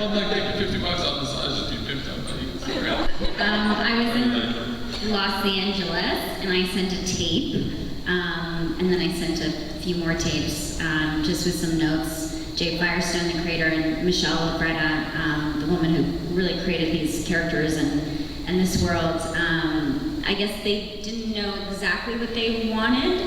I'm like making $50 on the side, just be pimped out by you. I was in Los Angeles, and I sent a tape, and then I sent a few more tapes, just with some notes. Jay Firestone, the creator, and Michelle Labretta, the woman who really created these characters and this world. I guess they didn't know exactly what they wanted,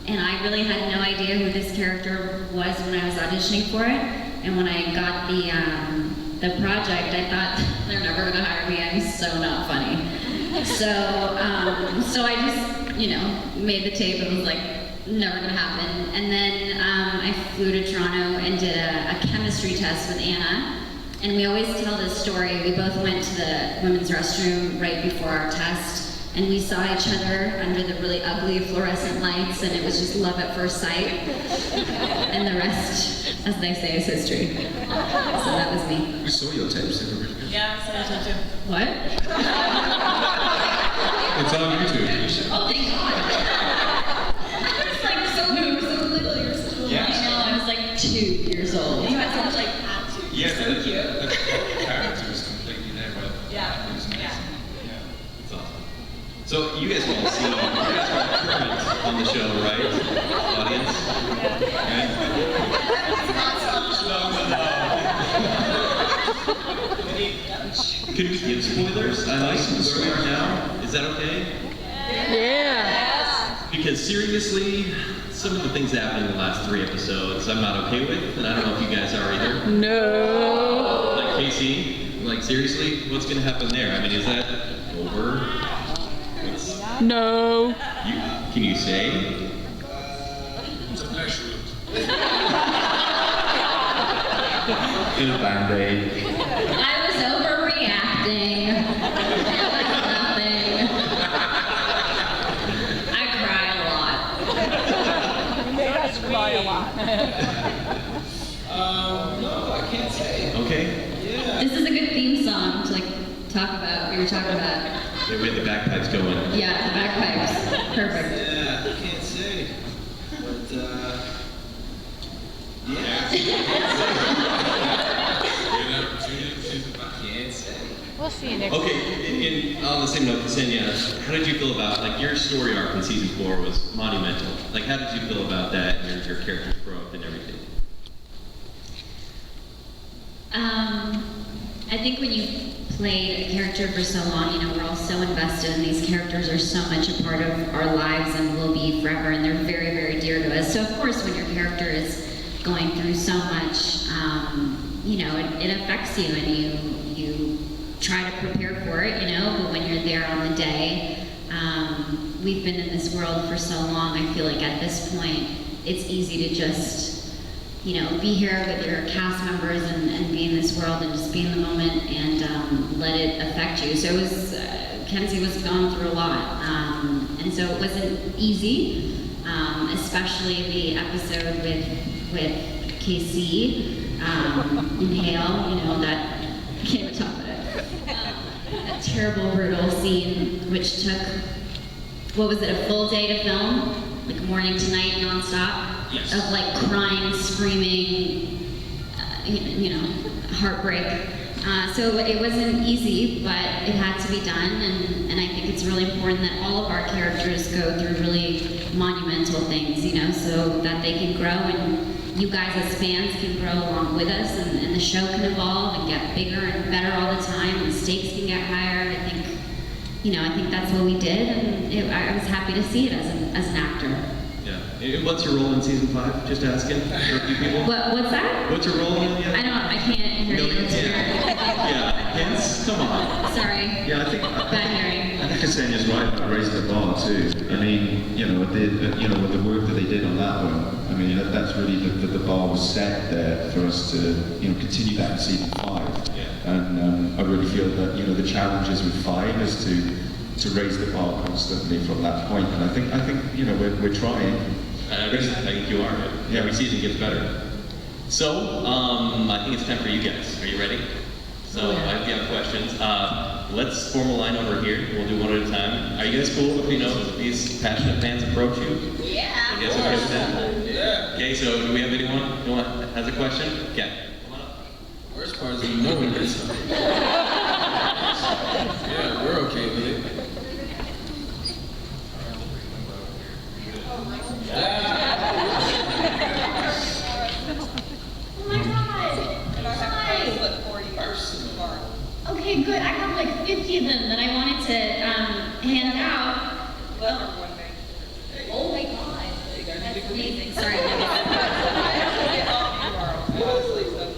and I really had no idea who this character was when I was auditioning for it. And when I got the project, I thought, they're never gonna hire me, I'm so not funny. So I just, made the tape and was like, never gonna happen. And then I flew to Toronto and did a chemistry test with Anna. And we always tell this story. We both went to the women's restroom right before our test, and we saw each other under the really ugly fluorescent lights, and it was just love at first sight. And the rest, as they say, is history. So that was me. We saw your tapes. Yeah, I saw your tape too. What? It's on YouTube. Oh, thank God. I was like so little. You were such a little. Yeah. I know, I was like 2 years old. You guys look like attitude. Yeah, So cute. the character is completely there, but Yeah. it was amazing. Yeah. Yeah, it's awesome. So you guys all see, you guys are current on the show, right? Audience? Could we give spoilers? I like where we are now. Is that okay? Yeah. Because seriously, some of the things that happened in the last 3 episodes I'm not okay with, and I don't know if you guys are either. No. Like Casey, like seriously, what's gonna happen there? I mean, is that over? No. Can you say? It's a nice route. In a Band-Aid. I was overreacting. It was nothing. I cry a lot. You made us cry a lot. No, I can't say. Okay. Yeah. This is a good theme song to talk about. We were talking about. We had the bagpipes going. Yeah, the bagpipes. Perfect. Yeah, I can't say. But, yeah. Can't say. We'll see you next week. Okay, on the same note, Ksenia, how did you feel about, your story arc in season 4 was monumental. Like, how did you feel about that, and your character's growth and everything? I think when you played a character for so long, we're all so invested, and these characters are so much a part of our lives and will be forever, and they're very, very dear to us. So of course, when your character is going through so much, it affects you, and you try to prepare for it, but when you're there on the day, we've been in this world for so long, I feel like at this point, it's easy to just be here with your cast members and be in this world and just be in the moment and let it affect you. So it was, Kenzie was going through a lot, and so it wasn't easy, especially the episode with KC and Hale, that, I can't even talk about it. That terrible, brutal scene, which took, a full day to film? Like morning to night, nonstop? Yes. Of crying, screaming, heartbreak. So it wasn't easy, but it had to be done, and I think it's really important that all of our characters go through really monumental things, so that they can grow, and you guys as fans can grow along with us, and the show can evolve and get bigger and better all the time, and stakes can get higher. I think that's what we did, and I was happy to see it as an actor. Yeah. What's your role in season 5? Just asking for a few people. What's that? What's your role in it? I can't hear you. Yeah, hints? Come on. Sorry. Yeah, I think Bad hearing. I think Ksenia's right about raising the bar too. I mean, with the work that they did on that one, I mean, that's really the bar was set there for us to, continue that in season 5. Yeah. And I really feel that, the challenges with 5 is to raise the bar constantly from that point. And I think we're trying. I think you are. Yeah. Every season gets better. So, I think it's time for you guys. Are you ready? So, if you have questions, let's form a line over here. We'll do one at a time. Are you guys cool if these passionate fans approach you? Yeah. You guys okay with that? Yeah. Okay, so do we have anyone who has a question? Okay. Come on up. Where's far as we know it is. Yeah, we're okay with it. Oh my God. And I have a bracelet for you tomorrow. Okay, good. I have like 50 of them that I wanted to hand out. Well, one day. Oh my God. That's amazing. Sorry. I'll get all of you tomorrow, honestly. So,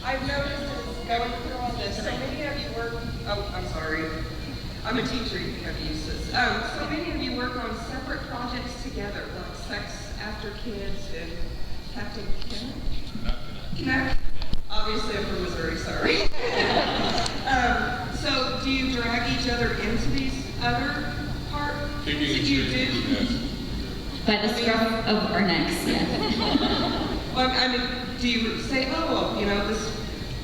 I've noticed as going through all this, so many of you work, oh, I'm sorry. I'm a teacher, you have used this. So many of you work on separate projects together, like Sex After Kids and Captain Connect. Obviously, I'm from Missouri, sorry. So do you drag each other into these other parts that you do? By the scruff of our necks, yeah. Well, I mean, do you say, oh, well, you know, this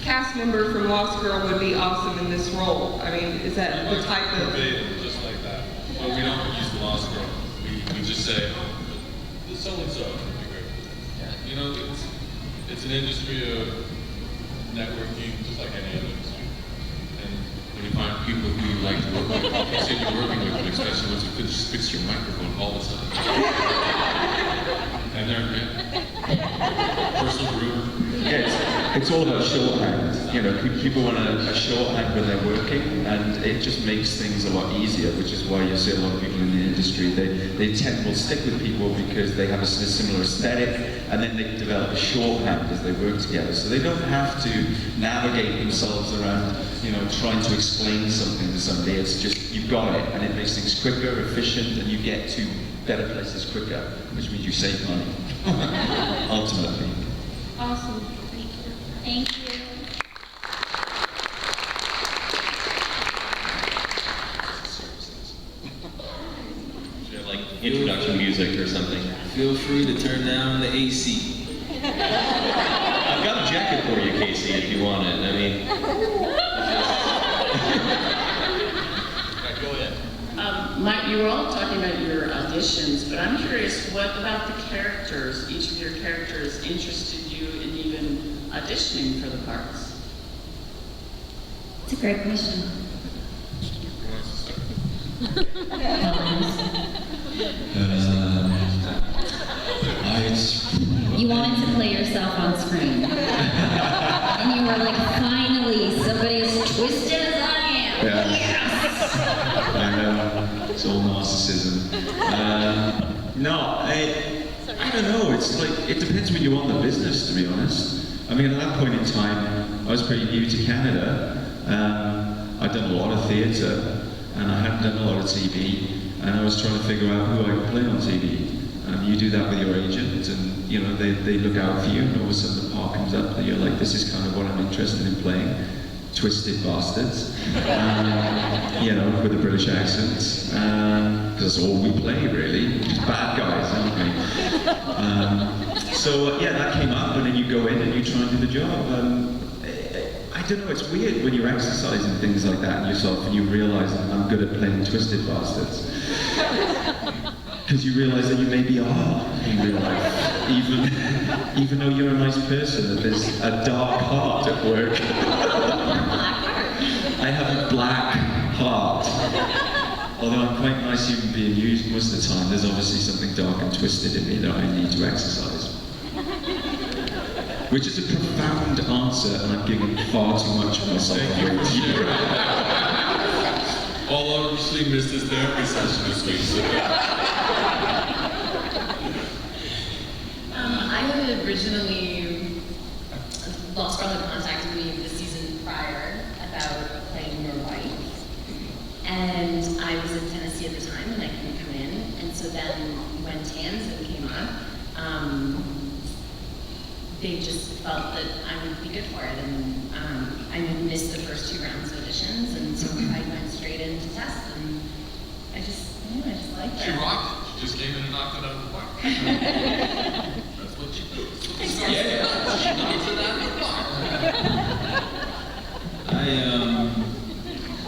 cast member from Lost Girl would be awesome in this role? I mean, is that the type of... Just like that. But we don't use the Lost Girl. We just say, oh, so-and-so would be great. You know, it's an industry of networking, just like any other industry. And when you find people who you like to work with, you say you're working with them, especially once you fix your microphone all the time. And they're personal group. Yeah, it's all about shorthand. You know, people want a shorthand when they're working, and it just makes things a lot easier, which is why you see a lot of people in the industry, they tend to stick with people because they have a similar aesthetic, and then they develop a shorthand as they work together. So they don't have to navigate themselves around, you know, trying to explain something to somebody. It's just, you've got it, and it makes things quicker, efficient, and you get to better places quicker, which means you save money, ultimately. Awesome. Thank you. Should have like introduction music or something. Feel free to turn down the AC. I've got a jacket for you, Casey, if you want it. I mean, go ahead. Mike, you were all talking about your auditions, but I'm curious, what about the characters? Each of your characters interested you in even auditioning for the parts? It's a great question. You wanted to play yourself on screen. And you were like, finally, somebody as twisted as I am. Yeah. Yes! I know, it's all narcissism. No, I don't know, it's like, it depends when you want the business, to be honest. I mean, at that point in time, I was pretty new to Canada. I'd done a lot of theatre, and I hadn't done a lot of TV, and I was trying to figure out who I could play on TV. You do that with your agent, and you know they look out for you, and all of a sudden the part comes up that you're like, this is kind of what I'm interested in playing. Twisted bastards, you know, with a British accent, because that's all we play really, just bad guys, aren't we? So yeah, that came up, and then you go in and you try and do the job. I don't know, it's weird when you're exercising things like that in yourself, and you realise that I'm good at playing twisted bastards. Because you realise that you maybe are in real life, even though you're a nice person, that there's a dark heart at work. I have a black heart. Although I'm quite a nice human being most of the time, there's obviously something dark and twisted in me that I need to exercise. Which is a profound answer, and I'm giving far too much of myself away to you. All obviously missed his therapy session this week. So. I had originally, Lost Girl had contacted me the season prior about playing your wife, and I was in Tennessee at the time and I couldn't come in, and so then when Tanzan came up, they just felt that I would be good for it, and I missed the first 2 rounds of auditions, and so I went straight into test, and I just liked it. She rocked. She just came in and knocked it out of the park. That's what she does. Yeah, she knocked it out of the park.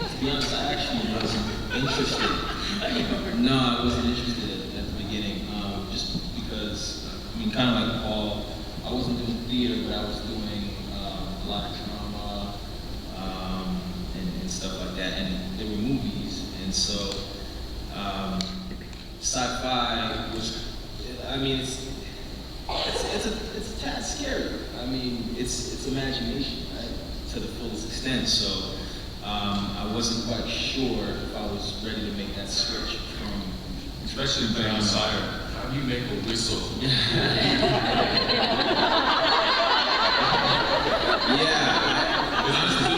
To be honest, I actually wasn't interested. No, I wasn't interested at the beginning, just because, I mean, kind of like Paul, I wasn't doing theater, but I was doing a lot of movies, and so sci-fi was, I mean, it's a tad scary. I mean, it's imagination, right, to the fullest extent. So I wasn't quite sure if I was ready to make that switch from, Especially playing siren. How do you make a whistle? Yeah.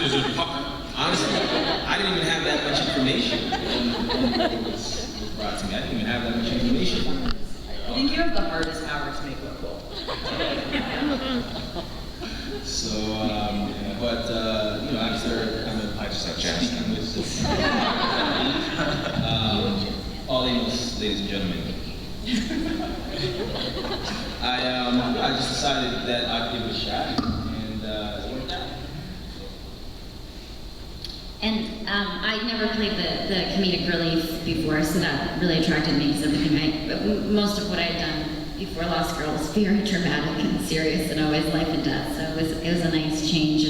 Is it pop? Honestly, I didn't even have that much information when it was brought to me. I didn't even have that much information. I think you have the hardest power to make look cool. So, but after kind of speaking with this, all Amos, ladies and gentlemen, I just decided that I'd give it a shot, and it worked out. And I'd never played the comedic relief before, so that really attracted me because most of what I'd done before Lost Girl was very dramatic and serious and always life and death. So it was a nice change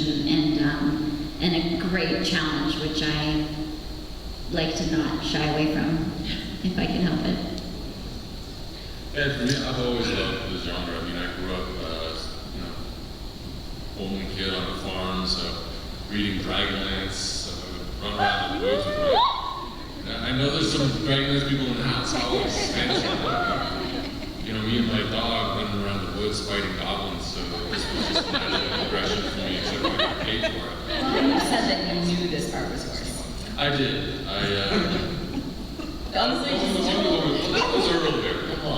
and a great challenge, which I like to not shy away from if I can help it. Yeah, for me, I've always loved the genre. I mean, I grew up, only kid on the farm, so reading Dragonlance, run around the woods with I know there's some Dragonlance people in the house. I always fancy me and my dog running around the woods fighting goblins, so this was just a natural progression for me, except I got paid for it. You said that you knew this part was yours. I did. Honestly, that was earlier. Come on.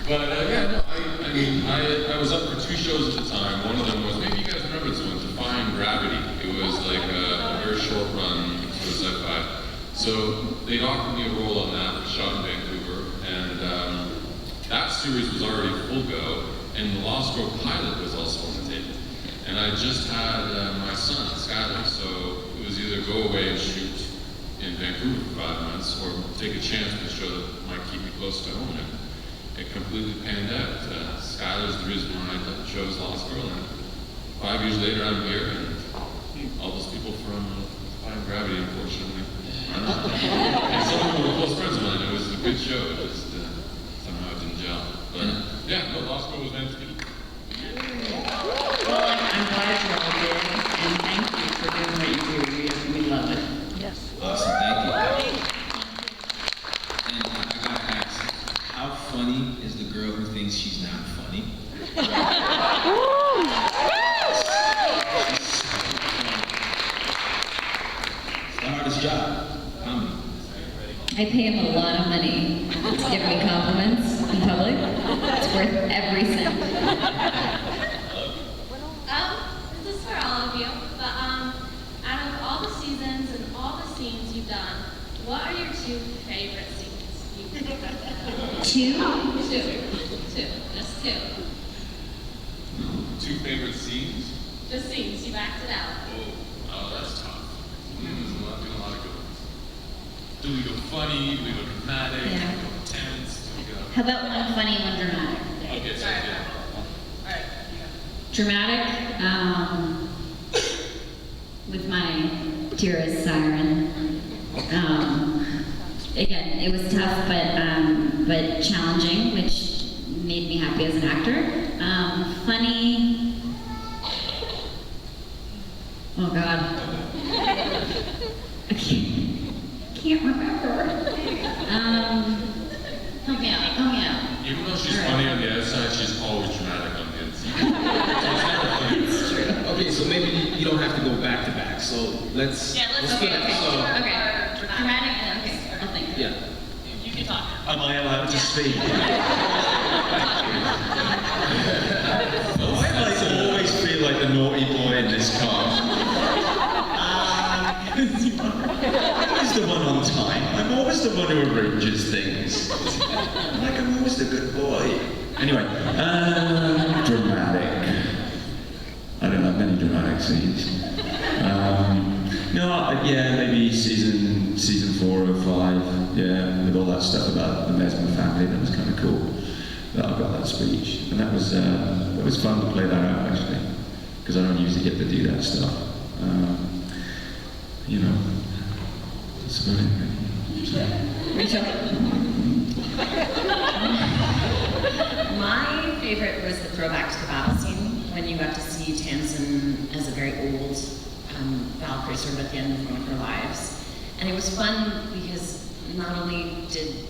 But I was up for 2 shows at the time. One of them was, maybe you guys remember this one, Defying Gravity. It was like a very short run sci-fi. So they'd offered me a role on that, which shot in Vancouver, and that series was already full go, and the Lost Girl pilot was also on the table. And I just had my son, Skyler, so it was either go away and shoot in Vancouver for 5 months, or take a chance with a show that might keep me close to home. And it completely panned out. Skyler's the reason why I chose Lost Girl, and 5 years later I'm here, and all those people from Defying Gravity, unfortunately, are not. And some of them were close friends of mine. It was a good show, it just somehow it didn't gel. But yeah, no, Lost Girl was meant to be. Well, I'm glad you're all here, and thank you for doing what you do. We love it. Yes. Awesome, thank you. And I gotta ask, how funny is the girl who thinks she's not funny? It's the hardest job, comedy. I pay him a lot of money to give me compliments in public. It's worth every cent. This is for all of you, but out of all the seasons and all the scenes you've done, what are your 2 favorite scenes you've done? 2? 2, just 2. 2 favorite scenes? Just scenes, you've acted out. Oh, that's tough. There's a lot of good ones. Do we go funny? Do we go dramatic? Yeah. Do we go tense? Do we go... How about one funny, one dramatic? Okay, so yeah. Alright, Dramatic, with my dearest siren. Again, it was tough, but challenging, which made me happy as an actor. Funny. Oh God. I can't remember. Help me out. Even though she's funny on the outside, she's always dramatic on the inside. So it's never funny. It's true. Okay, so maybe you don't have to go back to back. So let's Okay. so, Dramatic and okay. I'll think. yeah. You can talk. Am I allowed to speak? I always feel like the naughty boy in this cast. I'm always the one on time. I'm always the one who arranges things. I'm always the good boy. Anyway, dramatic. I don't have many dramatic scenes. Maybe season 4 or 5. Yeah, with all that stuff about the Mesmer family, that was kind of cool. That I got that speech, and that was fun to play that out actually. because I don't usually get to do that stuff. You know, that's about it. So. My favorite was the throwback to the battle scene when you got to see Tamsin as a very old Valkyrie sort of at the end of one of her lives. And it was fun because not only did,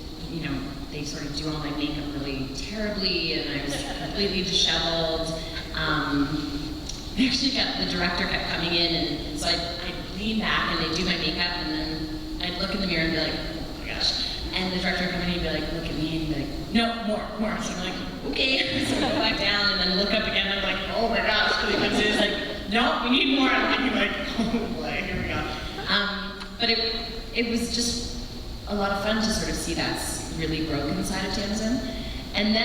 they sort of do all my makeup really terribly and I was completely disheveled. The director kept coming in and so I'd lean back and they'd do my makeup and then I'd look in the mirror and be like, oh my gosh. And the director would come in and be like, look at me and be like, no, more. So I'm like, okay. So I go back down and then look up again and I'm like, oh my gosh. So he comes in and is like, no, we need more. I'm like, oh boy, here we go. But it was just a lot of fun to sort of see that really broken side of Tamsin. And then